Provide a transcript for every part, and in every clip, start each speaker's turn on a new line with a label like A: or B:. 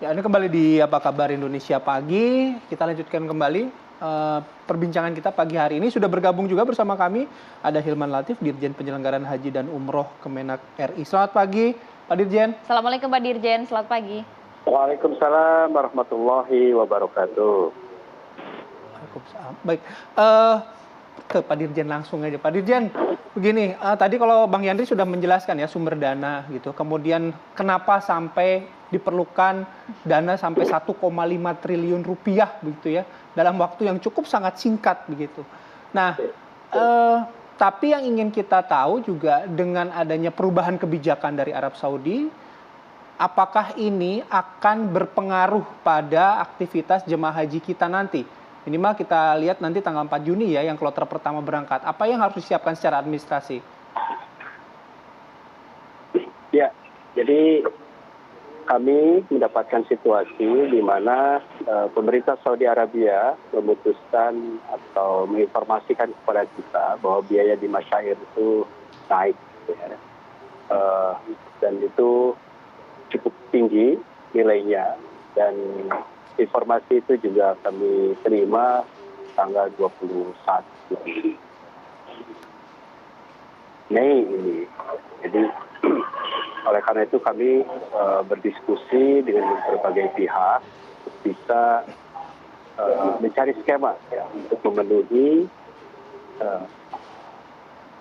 A: Ya, ini kembali di Apa Kabar Indonesia Pagi. Kita lanjutkan kembali perbincangan kita pagi hari ini. Sudah bergabung juga bersama kami ada Hilman Latif, Dirjen Penyelenggaraan Haji dan Umroh Kemenak RI. Selamat pagi, Pak Dirjen.
B: Assalamualaikum Pak Dirjen, selamat pagi.
C: Waalaikumsalam warahmatullahi wabarakatuh.
A: Waalaikumsalam. Baik, ke Pak Dirjen langsung aja. Pak Dirjen, begini, tadi kalau Bang Yandri sudah menjelaskan ya sumber dana gitu. Kemudian kenapa sampai diperlukan dana sampai 1,5 triliun rupiah begitu ya dalam waktu yang cukup sangat singkat begitu. Nah, tapi yang ingin kita tahu juga dengan adanya perubahan kebijakan dari Arab Saudi, apakah ini akan berpengaruh pada aktivitas jemaah haji kita nanti? Minimal kita lihat nanti tanggal 4 Juni ya yang kloter pertama berangkat. Apa yang harus disiapkan secara administrasi?
C: Ya, jadi kami mendapatkan situasi di mana pemerintah Saudi Arabia memutuskan atau menginformasikan kepada kita bahwa biaya di masyair itu naik. Ya. Dan itu cukup tinggi nilainya, dan informasi itu juga kami terima tanggal 21 Mei ini. Jadi oleh karena itu kami berdiskusi dengan berbagai pihak untuk bisa mencari skema ya, untuk memenuhi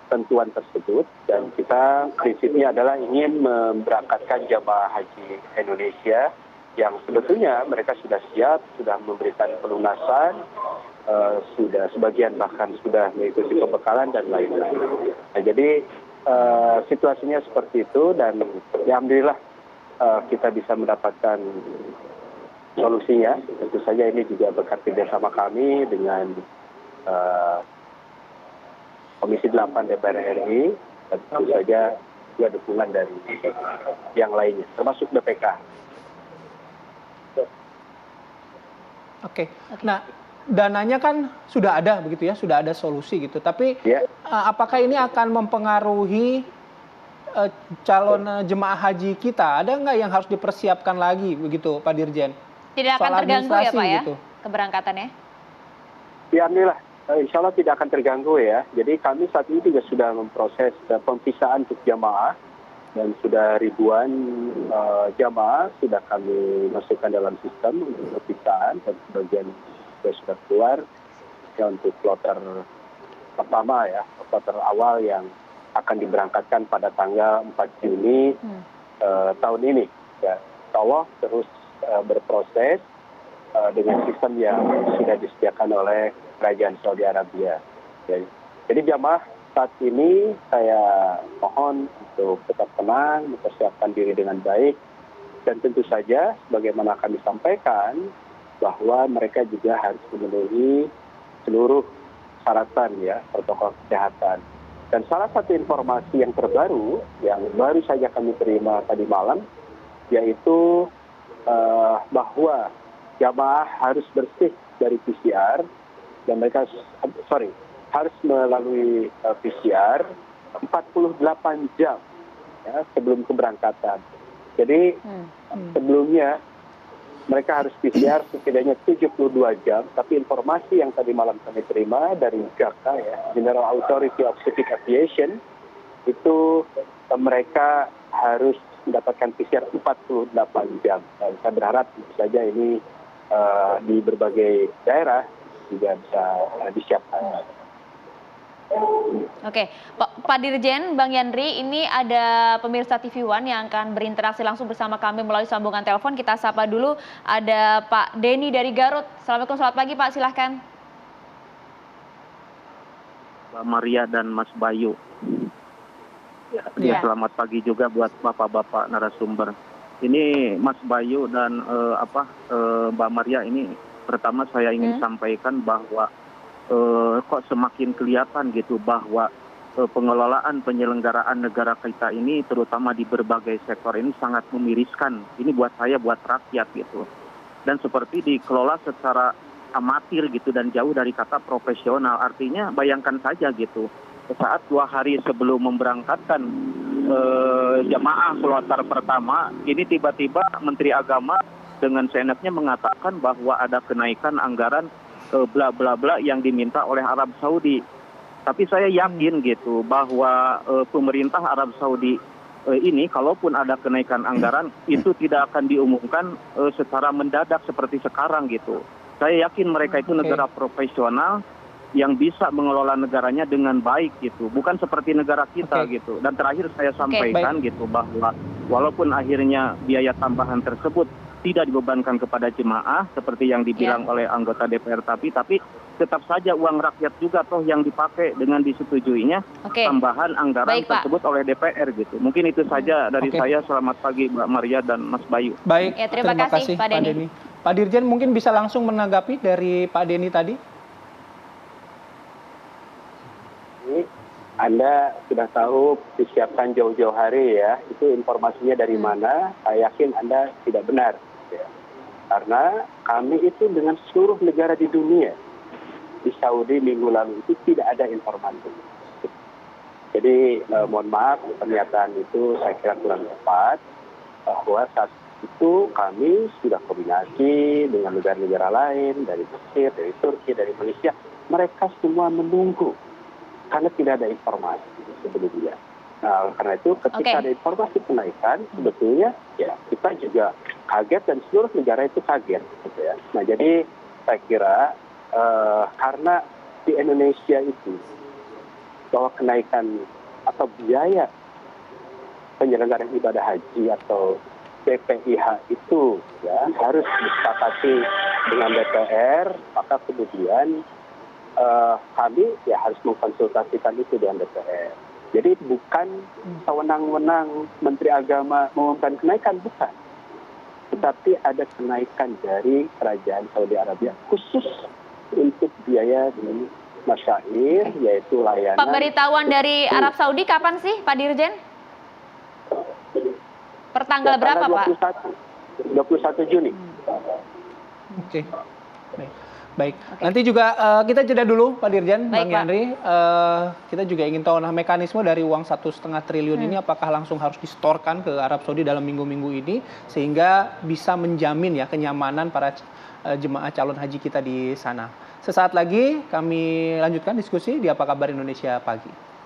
C: tentuan tersebut, dan kita prinsipnya adalah ingin memberangkatkan jamaah haji Indonesia yang sebetulnya mereka sudah siap, sudah memberikan pelunasan, sudah sebagian bahkan sudah mengikuti pembekalan dan lain-lain. Nah, jadi situasinya seperti itu, dan ya, alhamdulillah kita bisa mendapatkan solusinya. Tentu saja ini juga berkat kerjasama kami dengan Komisi 8 DPR RI, dan tentu saja juga dukungan dari yang lainnya, termasuk BPK.
A: Oke. Nah, dananya kan sudah ada begitu ya, sudah ada solusi gitu. Tapi apakah ini akan mempengaruhi calon jemaah haji kita? Ada nggak yang harus dipersiapkan lagi begitu, Pak Dirjen?
B: Tidak akan terganggu ya Pak ya,
A: gitu,
B: keberangkatannya?
C: Ya, alhamdulillah. Insya Allah tidak akan terganggu ya. Jadi kami saat ini juga sudah memproses pempisaan untuk jamaah, dan sudah ribuan jamaah sudah kami masukkan dalam sistem untuk perpisahan, dan sebagian sudah keluar ya untuk kloter pertama ya, kloter awal yang akan diberangkatkan pada tanggal 4 Juni tahun ini. Ya, insya Allah terus berproses dengan sistem yang sudah disediakan oleh Kerajaan Saudi Arabia. Ya. Jadi jamaah saat ini saya mohon untuk tetap tenang, mempersiapkan diri dengan baik, dan tentu saja bagaimana kami sampaikan bahwa mereka juga harus memenuhi seluruh syaratan ya, protokol kesehatan. Dan salah satu informasi yang terbaru yang baru saja kami terima tadi malam, yaitu bahwa jamaah harus bersih dari PCR, dan mereka harus melalui PCR 48 jam ya, sebelum keberangkatan. Jadi sebelumnya mereka harus PCR setidaknya 72 jam, tapi informasi yang tadi malam kami terima dari GACA ya, General Authority of Civil Aviation, itu mereka harus mendapatkan PCR 48 jam. Dan saya berharap tentu saja ini di berbagai daerah juga bisa disiapkan.
B: Oke, Pak Dirjen, Bang Yandri, ini ada pemirsa TV One yang akan berinteraksi langsung bersama kami melalui sambungan telepon. Kita sapa dulu, ada Pak Denny dari Garut. Assalamualaikum, selamat pagi Pak, silahkan.
D: Mbak Maria dan Mas Bayu. Ya, selamat pagi juga buat bapak-bapak narasumber. Ini Mas Bayu dan Mbak Maria, ini pertama saya ingin sampaikan bahwa kok semakin kelihatan gitu bahwa pengelolaan penyelenggaraan negara kita ini terutama di berbagai sektor ini sangat memiriskan. Ini buat saya, buat rakyat gitu. Dan seperti dikelola secara amatir gitu dan jauh dari kata profesional. Artinya bayangkan saja gitu, saat 2 hari sebelum memberangkatkan jemaah kloter pertama, ini tiba-tiba Menteri Agama dengan seenaknya mengatakan bahwa ada kenaikan anggaran bla bla bla yang diminta oleh Arab Saudi. Tapi saya yakin gitu bahwa pemerintah Arab Saudi ini kalaupun ada kenaikan anggaran itu tidak akan diumumkan secara mendadak seperti sekarang gitu. Saya yakin mereka itu negara profesional yang bisa mengelola negaranya dengan baik gitu, bukan seperti negara kita gitu. Dan terakhir saya sampaikan gitu bahwa walaupun akhirnya biaya tambahan tersebut tidak dibebankan kepada jemaah seperti yang dibilang oleh anggota DPR tapi tetap saja uang rakyat juga toh yang dipakai dengan disetujuinya tambahan anggaran tersebut oleh DPR gitu. Mungkin itu saja dari saya. Selamat pagi Mbak Maria dan Mas Bayu.
A: Baik,
B: ya, terima kasih Pak Denny.
A: Pak Dirjen mungkin bisa langsung menanggapi dari Pak Denny tadi.
C: Anda sudah tahu disiapkan jauh-jauh hari ya, itu informasinya dari mana? Saya yakin Anda tidak benar. Ya. Karena kami itu dengan seluruh negara di dunia, di Saudi minggu lalu itu tidak ada informasi. Jadi mohon maaf, pernyataan itu saya kira kurang tepat, bahwa saat itu kami sudah koordinasi dengan negara-negara lain, dari Mesir, dari Turki, dari Malaysia, mereka semua menunggu. Karena tidak ada informasi sebelumnya. Nah, karena itu ketika ada informasi kenaikan, sebetulnya ya kita juga kaget dan seluruh negara itu kaget. Gitu ya. Nah, jadi saya kira karena di Indonesia itu bahwa kenaikan atau biaya penyelenggaraan ibadah haji atau BPIH itu ya harus disepakati dengan DPR, maka kemudian kami ya harus mengkonsultasikan itu dengan DPR. Jadi bukan sewenang-wenang Menteri Agama mengumumkan kenaikan, bukan. Tetapi ada kenaikan dari Kerajaan Saudi Arabia khusus untuk biaya di masyair, yaitu layanan.
B: Pemberitahuan dari Arab Saudi kapan sih Pak Dirjen? Pertanggal berapa Pak?
C: 21 Juni.
A: Oke. Baik. Nanti juga kita jeda dulu Pak Dirjen, Bang Yandri. Kita juga ingin tahu mekanisme dari uang 1,5 triliun ini apakah langsung harus disetorkan ke Arab Saudi dalam minggu-minggu ini sehingga bisa menjamin ya kenyamanan para jemaah calon haji kita di sana. Sesaat lagi kami lanjutkan diskusi di Apa Kabar Indonesia Pagi.